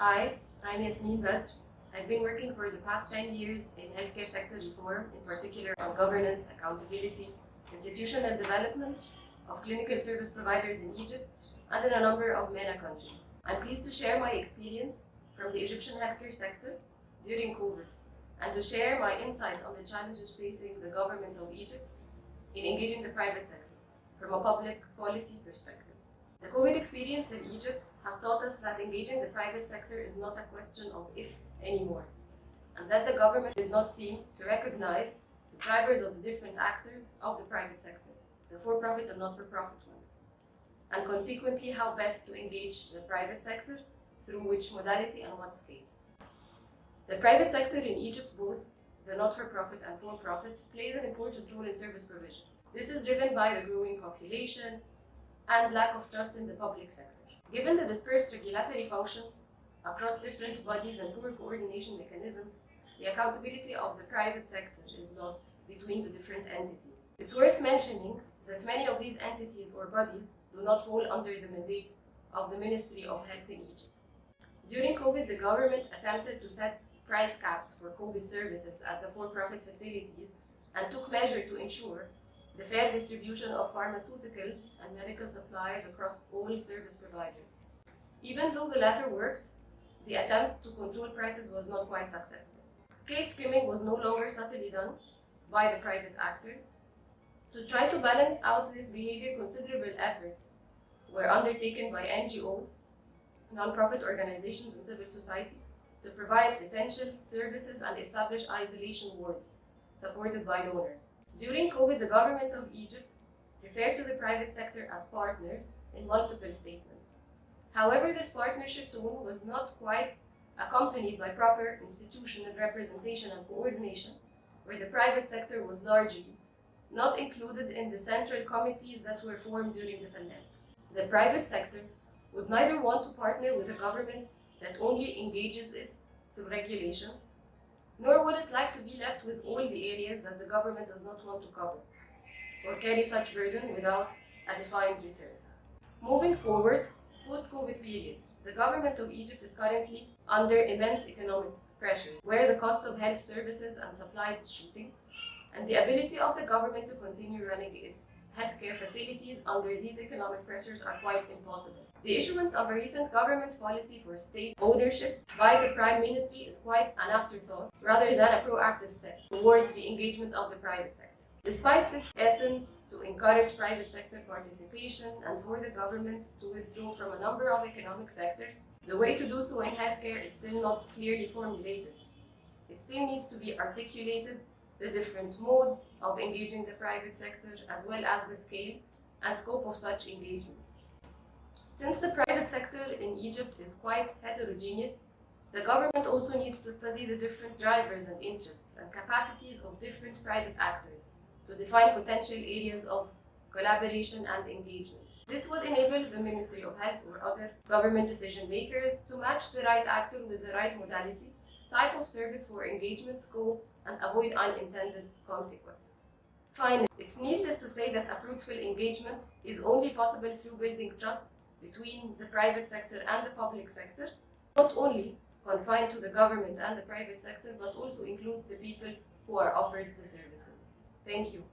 Hi, I'm Yasmine Badr. I've been working for the past 10 years in healthcare sector reform, in particular on governance, accountability, institutional development of clinical service providers in Egypt and in a number of MENA countries. I'm pleased to share my experience from the Egyptian healthcare sector during COVID and to share my insights on the challenges facing the government of Egypt in engaging the private sector from a public policy perspective. The COVID experience in Egypt has taught us that engaging the private sector is not a question of if anymore, and that the government did not seem to recognize the drivers of the different actors of the private sector, the for-profit and not-for-profit ones, and consequently how best to engage the private sector, through which modality and what scale. The private sector in Egypt, both the not-for-profit and for-profit, plays an important role in service provision. This is driven by the growing population and lack of trust in the public sector. Given the dispersed regulatory function across different bodies and poor coordination mechanisms, the accountability of the private sector is lost between the different entities. It's worth mentioning that many of these entities or bodies do not fall under the mandate of the Ministry of Health in Egypt. During COVID, the government attempted to set price caps for COVID services at the for-profit facilities and took measures to ensure the fair distribution of pharmaceuticals and medical supplies across all service providers. Even though the latter worked, the attempt to control prices was not quite successful. Case skimming was no longer subtly done by the private actors. To try to balance out this behavior, considerable efforts were undertaken by NGOs, non-profit organizations, and civil society to provide essential services and establish isolation wards supported by donors. During COVID, the government of Egypt referred to the private sector as partners in multiple statements. However, this partnership tone was not quite accompanied by proper institutional representation and coordination, where the private sector was largely not included in the central committees that were formed during the pandemic. The private sector would neither want to partner with a government that only engages it through regulations, nor would it like to be left with all the areas that the government does not want to cover, or carry such burden without a defined return. Moving forward, post-COVID period, the government of Egypt is currently under immense economic pressures, where the cost of health services and supplies is shooting, and the ability of the government to continue running its healthcare facilities under these economic pressures are quite impossible. The issuance of a recent government policy for state ownership by the Prime Ministry is quite an afterthought rather than a proactive step towards the engagement of the private sector. Despite its essence to encourage private sector participation and for the government to withdraw from a number of economic sectors, the way to do so in healthcare is still not clearly formulated. It still needs to be articulated, the different modes of engaging the private sector, as well as the scale and scope of such engagements. Since the private sector in Egypt is quite heterogeneous, the government also needs to study the different drivers and interests and capacities of different private actors to define potential areas of collaboration and engagement. This would enable the Ministry of Health or other government decision makers to match the right actor with the right modality, type of service for engagement, scope, and avoid unintended consequences. Finally, it's needless to say that a fruitful engagement is only possible through building trust between the private sector and the public sector, not only confined to the government and the private sector, but also includes the people who are offered the services. Thank you.